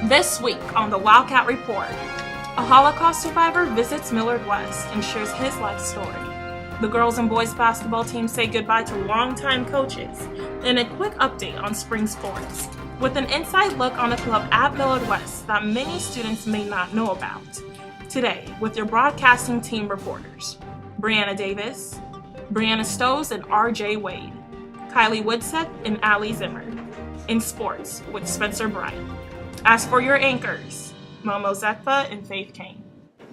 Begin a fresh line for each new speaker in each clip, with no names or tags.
This week on the Wildcat Report, a Holocaust survivor visits Millard West and shares his life story. The girls and boys basketball teams say goodbye to longtime coaches, and a quick update on spring sports, with an inside look on a club at Millard West that many students may not know about. Today, with your broadcasting team reporters, Brianna Davis, Brianna Stohs, and RJ Wade, Kylie Widseth, and Zimmer. In sports, with Spencer Bright. As for your anchors, Momo, Zepka, and Cain.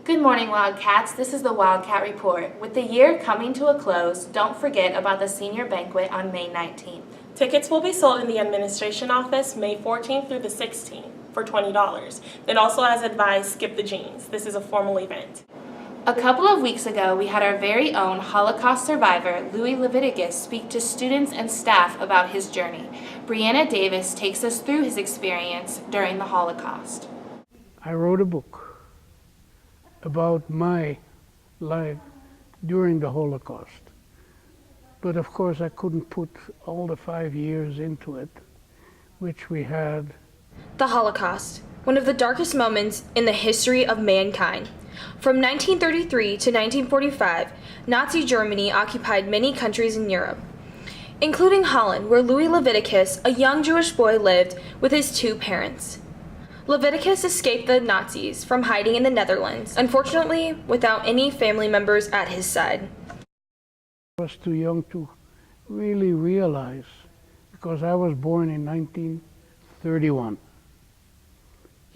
Good morning, Wildcats. This is the Wildcat Report. With the year coming to a close, don't forget about the senior banquet on May 19th.
Tickets will be sold in the administration office May 14th through the 16th for $20. Then also, as advised, skip the jeans. This is a formal event.
A couple of weeks ago, we had our very own Holocaust survivor, Louis Leviticus, speak to students and staff about his journey. Brianna Davis takes us through his experience during the Holocaust.
I wrote a book about my life during the Holocaust. But of course I couldn't put all the 5 years into it, which we had.
The Holocaust, one of the darkest moments in the history of mankind. From 1933 to 1945, Nazi Germany occupied many countries in Europe, including Holland, where Louis Leviticus, a young Jewish boy, lived with his two parents. Leviticus escaped the Nazis from hiding in the Netherlands, unfortunately without any family members at his side.
I was too young to really realize, because I was born in 1931,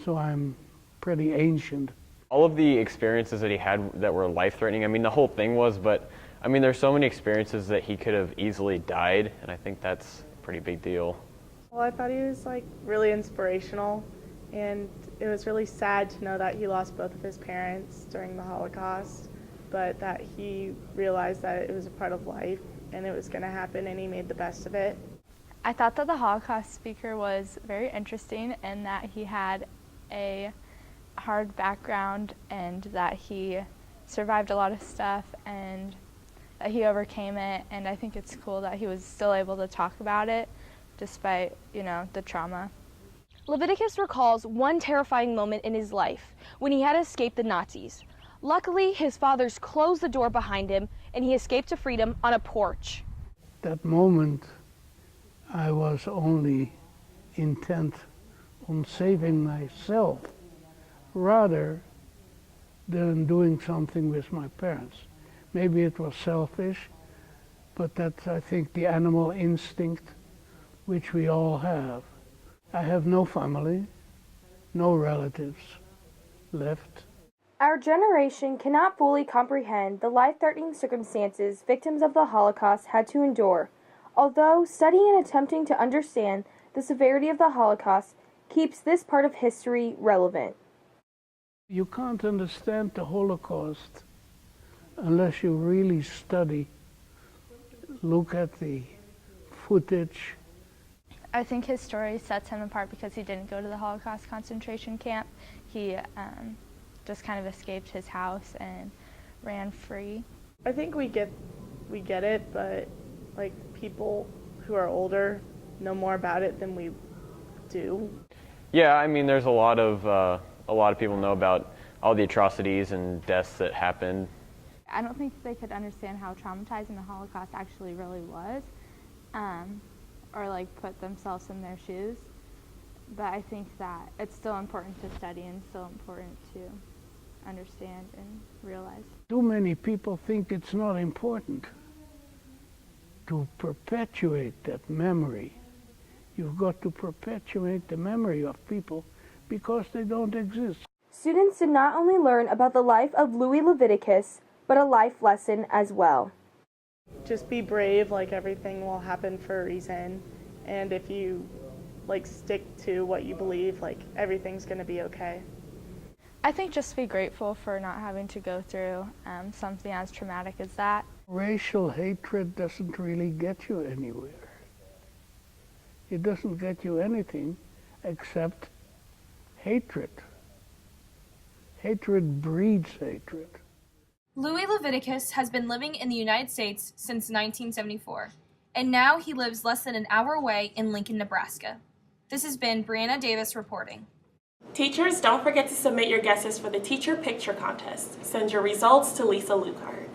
so I'm pretty ancient.
All of the experiences that he had that were life-threatening, I mean, the whole thing was, but I mean, there's so many experiences that he could have easily died, and I think that's a pretty big deal.
Well, I thought he was really inspirational, and it was really sad to know that he lost both of his parents during the Holocaust, but that he realized that it was a part of life and it was going to happen, and he made the best of it.
I thought that the Holocaust speaker was very interesting and that he had a hard background and that he survived a lot of stuff and that he overcame it, and I think it's cool that he was still able to talk about it despite, the trauma.
Leviticus recalls one terrifying moment in his life when he had escaped the Nazis. Luckily, his fathers closed the door behind him and he escaped to freedom on a porch.
That moment, I was only intent on saving myself rather than doing something with my parents. Maybe it was selfish, but that's, I think, the animal instinct which we all have. I have no family, no relatives left.
Our generation cannot fully comprehend the life-threatening circumstances victims of the Holocaust had to endure, although studying and attempting to understand the severity of the Holocaust keeps this part of history relevant.
You can't understand the Holocaust unless you really study, look at the footage.
I think his story sets him apart because he didn't go to the Holocaust concentration camp. He just kind of escaped his house and ran free.
I think we get it, but people who are older know more about it than we do.
Yeah, I mean, there's a lot of people know about all the atrocities and deaths that happened.
I don't think they could understand how traumatizing the Holocaust actually really was, or put themselves in their shoes. But I think that it's still important to study and still important to understand and realize.
Too many people think it's not important to perpetuate that memory. You've got to perpetuate the memory of people because they don't exist.
Students did not only learn about the life of Louis Leviticus, but a life lesson as well.
Just be brave, everything will happen for a reason, and if you stick to what you believe, everything's going to be okay.
I think just be grateful for not having to go through something as traumatic as that.
Racial hatred doesn't really get you anywhere. It doesn't get you anything except hatred. Hatred breeds hatred.
Louis Leviticus has been living in the United States since 1974, and now he lives less than an hour away in Lincoln, Nebraska. This has been Brianna Davis reporting.
Teachers, don't forget to submit your guesses for the Teacher Picture Contest. Send your results to Lisa Lucard.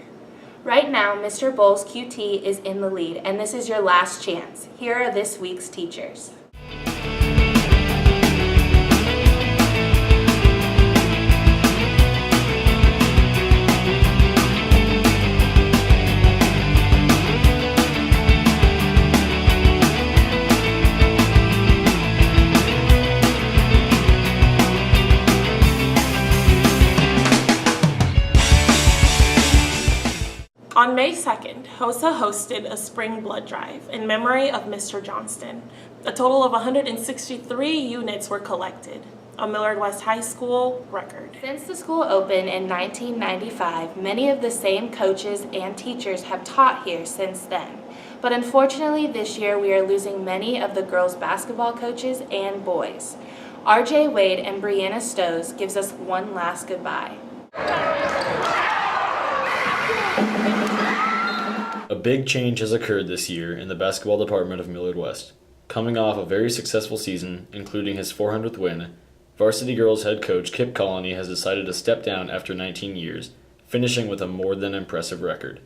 Right now, Mr. Bowles QT is in the lead, and this is your last chance. Here are this week's teachers.
On May 2nd, HOSA hosted a spring blood drive in memory of Mr. Johnston. A total of 163 units were collected, a Millard West High School record.
Since the school opened in 1995, many of the same coaches and teachers have taught here since then. But unfortunately, this year we are losing many of the girls' basketball coaches and boys. RJ Wade and Brianna Stohs gives us one last goodbye.
A big change has occurred this year in the basketball department of Millard West. Coming off a very successful season, including his 400th win, varsity girls head coach Kip Colony has decided to step down after 19 years, finishing with a more than impressive record.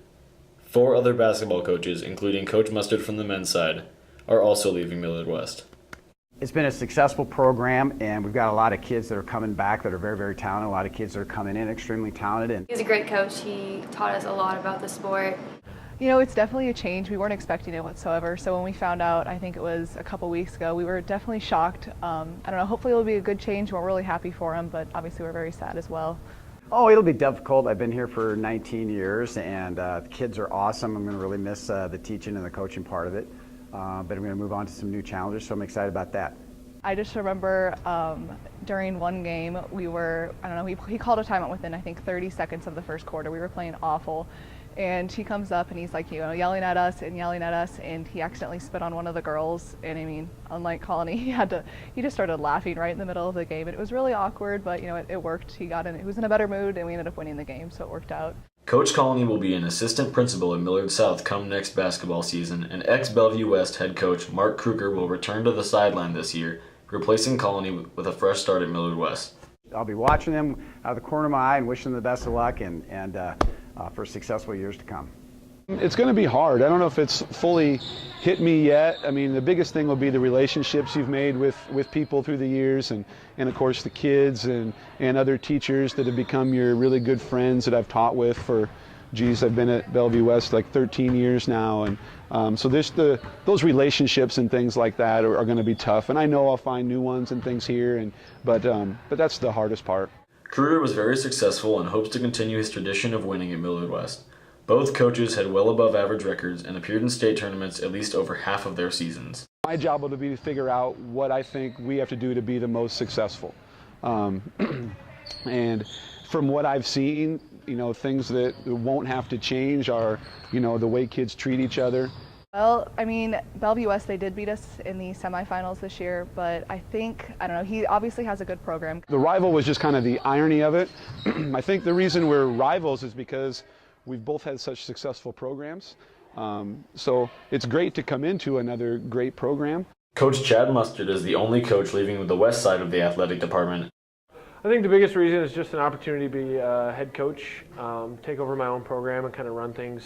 4 other basketball coaches, including Coach Mustard from the men's side, are also leaving Millard West.
It's been a successful program, and we've got a lot of kids that are coming back that are very, very talented, a lot of kids that are coming in extremely talented.
He's a great coach. He taught us a lot about the sport.
You know, it's definitely a change. We weren't expecting it whatsoever. So when we found out, I think it was a couple weeks ago, we were definitely shocked. I don't know, hopefully it'll be a good change. We're really happy for him, but obviously we're very sad as well.
Oh, it'll be difficult. I've been here for 19 years, and the kids are awesome. I'm going to really miss the teaching and the coaching part of it. But I'm going to move on to some new challenges, so I'm excited about that.
I just remember during one game, he called a timeout within, I think, 30 seconds of the first quarter. We were playing awful. And he comes up and he's like, yelling at us, and he accidentally spit on one of the girls. And I mean, unlike Colony, he just started laughing right in the middle of the game. And it was really awkward, but it worked. He was in a better mood, and we ended up winning the game, so it worked out.
Coach Colony will be an assistant principal at Millard South come next basketball season, and ex-Bellevue West head coach Mark Kruger will return to the sideline this year, replacing Colony with a fresh start at Millard West.
I'll be watching them out of the corner of my eye and wishing them the best of luck and for successful years to come.
It's going to be hard. I don't know if it's fully hit me yet. I mean, the biggest thing will be the relationships you've made with people through the years, and of course the kids and other teachers that have become your really good friends that I've taught with for, I've been at Bellevue West like 13 years now, and so those relationships and things like that are going to be tough. And I know I'll find new ones and things here, but that's the hardest part.
Kruger was very successful and hopes to continue his tradition of winning at Millard West. Both coaches had well above average records and appeared in state tournaments at least over half of their seasons.
My job will be to figure out what I think we have to do to be the most successful. And from what I've seen, things that won't have to change are, the way kids treat each other.
Well, I mean, Bellevue West, they did beat us in the semifinals this year, but I don't know, he obviously has a good program.
The rival was just kind of the irony of it. I think the reason we're rivals is because we've both had such successful programs. So it's great to come into another great program.
Coach Chad Mustard is the only coach leaving with the west side of the athletic department.
I think the biggest reason is just an opportunity to be a head coach, take over my own program and kind of run things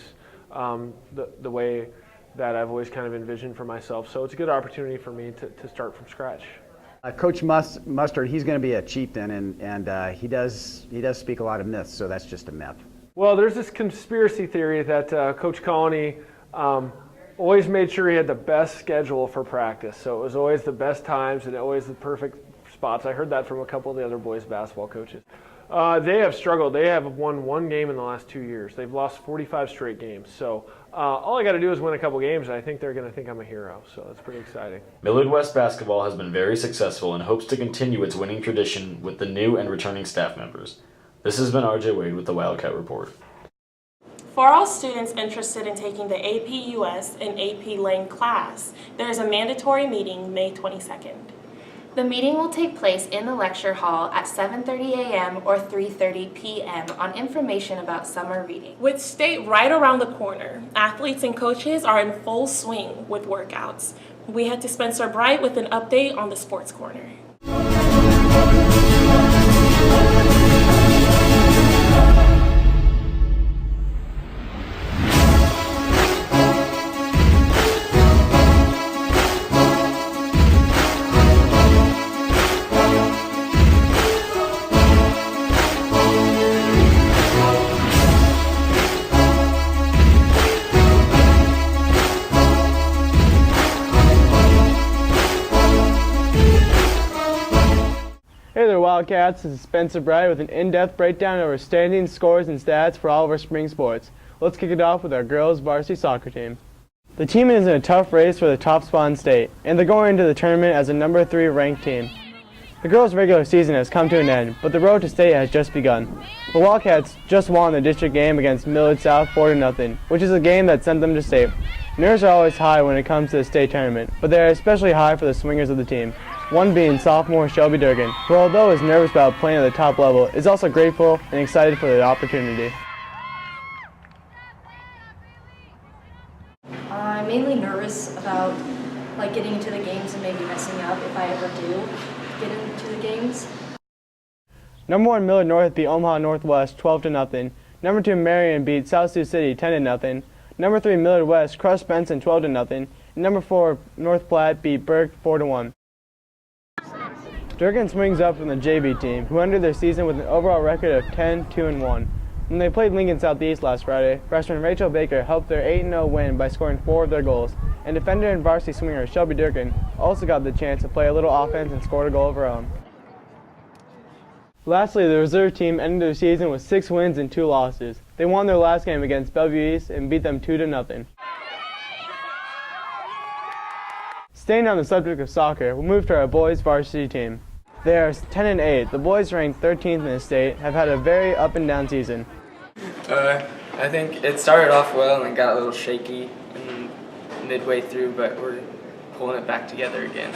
the way that I've always kind of envisioned for myself. So it's a good opportunity for me to start from scratch.
Coach Mustard, he's going to be a chieftain, and he does speak a lot of myths, so that's just a myth.
Well, there's this conspiracy theory that Coach Colony always made sure he had the best schedule for practice. So it was always the best times and always the perfect spots. I heard that from a couple of the other boys basketball coaches. They have struggled. They have won one game in the last 2 years. They've lost 45 straight games. So all I got to do is win a couple games, and I think they're going to think I'm a hero. So that's pretty exciting.
Millard West basketball has been very successful and hopes to continue its winning tradition with the new and returning staff members. This has been RJ Wade with the Wildcat Report.
For all students interested in taking the AP US and AP Lang class, there is a mandatory meeting May 22nd.
The meeting will take place in the lecture hall at 7:30 a.m. or 3:30 p.m. on information about summer reading.
With state right around the corner, athletes and coaches are in full swing with workouts. We head to Spencer Bright with an update on the Sports Corner.
Hey there, Wildcats. This is Spencer Bright with an in-depth breakdown of our standings, scores, and stats for all of our spring sports. Let's kick it off with our girls' varsity soccer team. The team is in a tough race for the top spot in state, and they're going into the tournament as a number 3 ranked team. The girls' regular season has come to an end, but the road to state has just begun. The Wildcats just won the district game against Millard South 4-0, which is a game that sent them to state. Nerves are always high when it comes to the state tournament, but they are especially high for the swingers of the team. One being sophomore Shelby Durgan, who although is nervous about playing at the top level, is also grateful and excited for the opportunity.
I'm mainly nervous about getting into the games and maybe messing up if I ever do get into the games.
Number 1 Millard North beat Omaha Northwest 12-0. Number 2 Marion beat South Sioux City 10-0. Number 3 Millard West crushed Benson 12-0. And number 4 North Platte beat Burke 4-1. Durgan swings up from the JV team, who ended their season with an overall record of 10-2-1. When they played Lincoln Southeast last Friday, freshman Rachel Baker helped their 8-0 win by scoring 4 of their goals, and defender and varsity swinger Shelby Durgan also got the chance to play a little offense and scored a goal of her own. Lastly, the reserve team ended their season with 6 wins and 2 losses. They won their last game against Bellevue East and beat them 2-0. Staying on the subject of soccer, we'll move to our boys varsity team. They are 10-8. The boys, ranked 13th in the state, have had a very up and down season.
I think it started off well and then got a little shaky midway through, but we're pulling it back together again.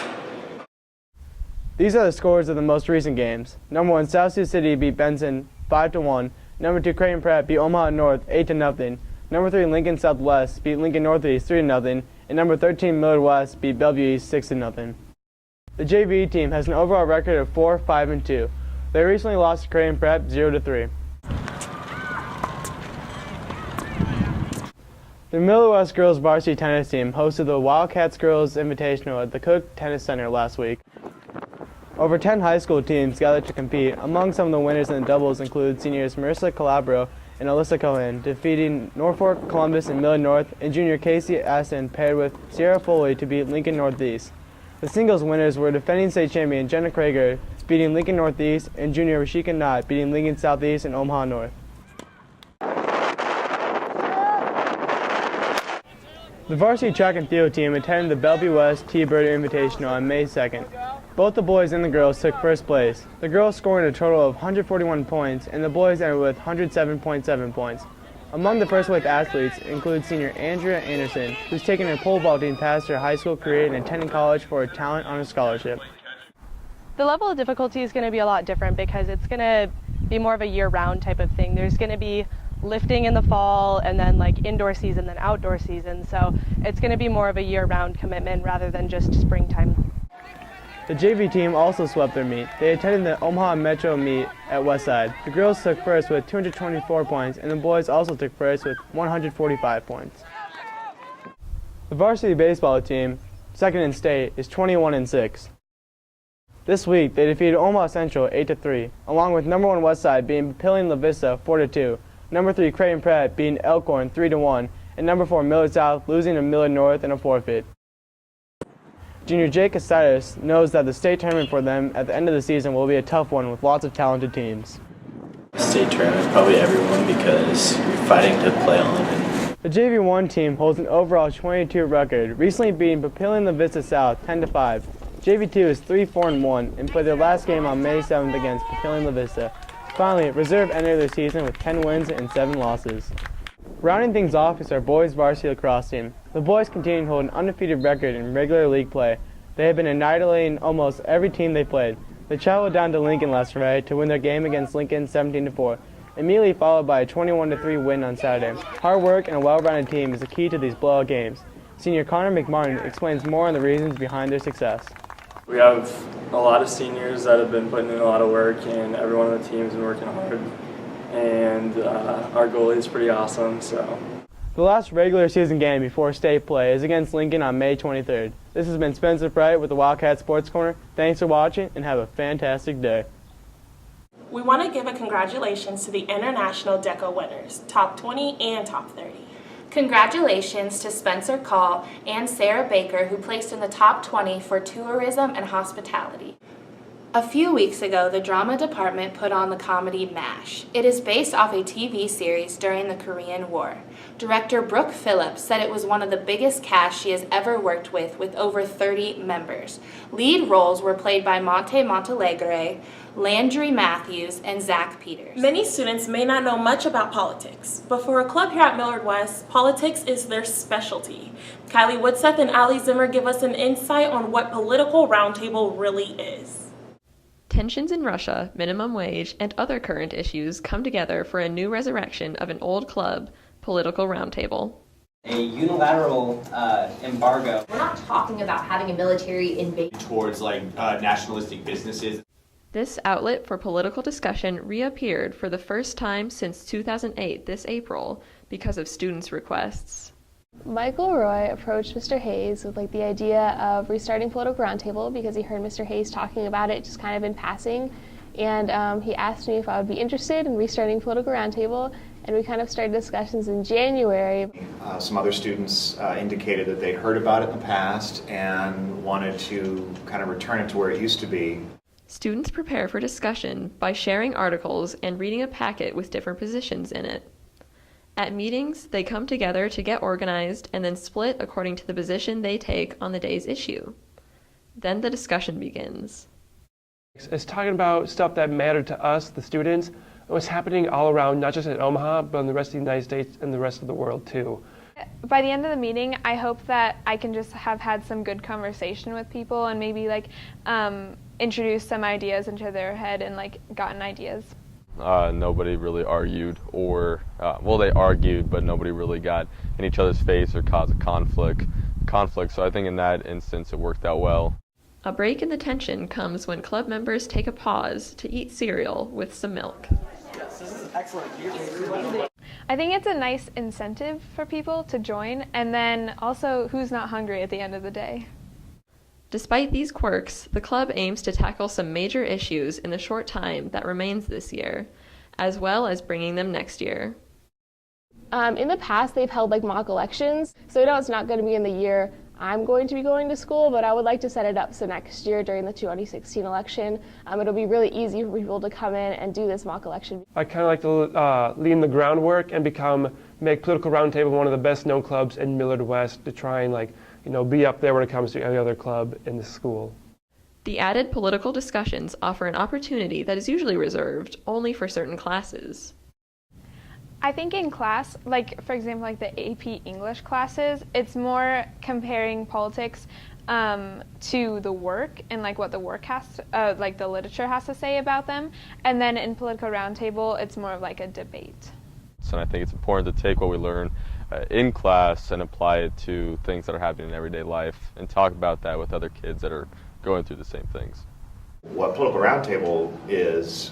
These are the scores of the most recent games. Number 1 South Sioux City beat Benson 5-1. Number 2 Creighton Pratt beat Omaha North 8-0. Number 3 Lincoln Southwest beat Lincoln Northeast 3-0. And number 13 Millard West beat Bellevue East 6-0. The JV team has an overall record of 4-5-2. They recently lost to Creighton Prep 0-3. The Millard West girls varsity tennis team hosted the Wildcats Girls Invitational at the Cook Tennis Center last week. Over 10 high school teams gathered to compete. Among some of the winners in the doubles include seniors Marissa Calabro and Alyssa Cohen, defeating Norfolk, Columbus, and Millard North, and junior Casey Aston paired with Sierra Foley to beat Lincoln Northeast. The singles winners were defending state champion Jenna Krager, beating Lincoln Northeast, and junior Rashika Knott, beating Lincoln Southeast and Omaha North. The varsity track and field team attended the Bellevue West T-Bird Invitational on May 2nd. Both the boys and the girls took first place. The girls scored a total of 141 points, and the boys ended with 107.7 points. Among the first-place athletes include senior Andrea Anderson, who's taken her pole vaulting past her high school career and attending college for a talent on a scholarship.
The level of difficulty is going to be a lot different because it's going to be more of a year-round type of thing. There's going to be lifting in the fall and then indoor season, then outdoor season. So it's going to be more of a year-round commitment rather than just springtime.
The JV team also swept their meet. They attended the Omaha Metro meet at Westside. The girls took first with 224 points, and the boys also took first with 145 points. The varsity baseball team, second in state, is 21-6. This week, they defeated Omaha Central 8-3, along with number 1 Westside beating Papillion La Vista 4-2, number 3 Creighton Pratt beating Elkhorn 3-1, and number 4 Millard South losing to Millard North in a forfeit. Junior Jake Casares knows that the state tournament for them at the end of the season will be a tough one with lots of talented teams.
State tournament is probably everyone because you're fighting to play on it.
The JV1 team holds an overall 22 record, recently beating Papillion La Vista South 10-5. JV2 is 3-4-1 and played their last game on May 7th against Papillion La Vista. Finally, Reserve ended their season with 10 wins and 7 losses. Rounding things off is our boys varsity lacrosse team. The boys continue to hold an undefeated record in regular league play. They have been annihilating almost every team they played. They traveled down to Lincoln last Friday to win their game against Lincoln 17-4, immediately followed by a 21-3 win on Saturday. Hard work and a well-rounded team is the key to these blowout games. Senior Connor McMartin explains more on the reasons behind their success.
We have a lot of seniors that have been putting in a lot of work, and everyone on the team has been working hard. And our goalie is pretty awesome. So
the last regular season game before state play is against Lincoln on May 23rd. This has been Spencer Bright with the Wildcat Sports Corner. Thanks for watching and have a fantastic day.
We want to give a congratulations to the international DECA winners, top 20 and top 30.
Congratulations to Spencer Call and Sarah Baker, who placed in the top 20 for tourism and hospitality. A few weeks ago, the drama department put on the comedy MASH. It is based off a TV series during the Korean War. Director Brooke Phillips said it was one of the biggest casts she has ever worked with over 30 members. Lead roles were played by Monte Montalegre, Landry Matthews, and Zach Peters.
Many students may not know much about politics, but for a club here at Millard West, politics is their specialty. Kylie, Widseth, and Zimmer give us an insight on what Political Roundtable really is.
Tensions in Russia, minimum wage, and other current issues come together for a new resurrection of an old club, Political Roundtable.
A unilateral embargo.
We're not talking about having a military invasion
towards nationalistic businesses.
This outlet for political discussion reappeared for the first time since 2008 this April because of students' requests.
Michael Roy approached Mr. Hayes with the idea of restarting Political Roundtable because he heard Mr. Hayes talking about it just kind of in passing, and he asked me if I would be interested in restarting Political Roundtable, and we kind of started discussions in January.
Some other students indicated that they'd heard about it in the past and wanted to kind of return it to where it used to be.
Students prepare for discussion by sharing articles and reading a packet with different positions in it. At meetings, they come together to get organized and then split according to the position they take on the day's issue. Then the discussion begins.
It's talking about stuff that mattered to us, the students, and what's happening all around, not just in Omaha, but in the rest of the United States and the rest of the world too.
By the end of the meeting, I hope that I can just have had some good conversation with people and maybe introduce some ideas into their head and gotten ideas.
Nobody really argued, or they argued, but nobody really got in each other's face or caused a conflict. So I think in that instance it worked out well.
A break in the tension comes when club members take a pause to eat cereal with some milk.
Yes, this is excellent.
I think it's a nice incentive for people to join, and then also who's not hungry at the end of the day.
Despite these quirks, the club aims to tackle some major issues in the short time that remains this year, as well as bringing them next year.
In the past, they've held mock elections, so I know it's not going to be in the year I'm going to be going to school, but I would like to set it up so next year during the 2016 election, it'll be really easy for people to come in and do this mock election.
I kind of like to lead the groundwork and make Political Roundtable one of the best known clubs in Millard West to try and be up there when it comes to any other club in the school.
The added political discussions offer an opportunity that is usually reserved only for certain classes.
I think in class, for example, the AP English classes, it's more comparing politics to the work and what the work has to, the literature has to say about them. And then in Political Roundtable, it's more of a debate.
And I think it's important to take what we learn in class and apply it to things that are happening in everyday life and talk about that with other kids that are going through the same things.
What Political Roundtable is,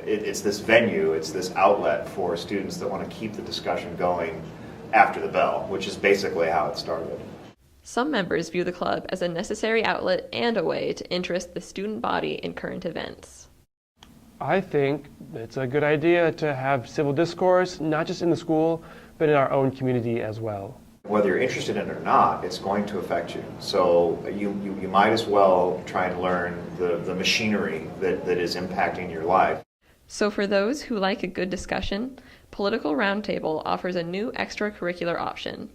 it's this venue, it's this outlet for students that want to keep the discussion going after the bell, which is basically how it started.
Some members view the club as a necessary outlet and a way to interest the student body in current events.
I think it's a good idea to have civil discourse, not just in the school, but in our own community as well.
Whether you're interested in it or not, it's going to affect you. So you might as well try and learn the machinery that is impacting your life.
So for those who like a good discussion, Political Roundtable offers a new extracurricular option.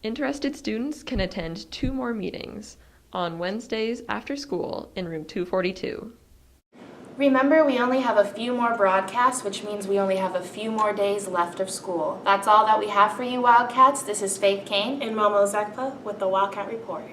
Interested students can attend 2 more meetings on Wednesdays after school in room 242.
Remember, we only have a few more broadcasts, which means we only have a few more days left of school. That's all that we have for you, Wildcats. This is Faith Cain
and Momo Zepka with the Wildcat Report.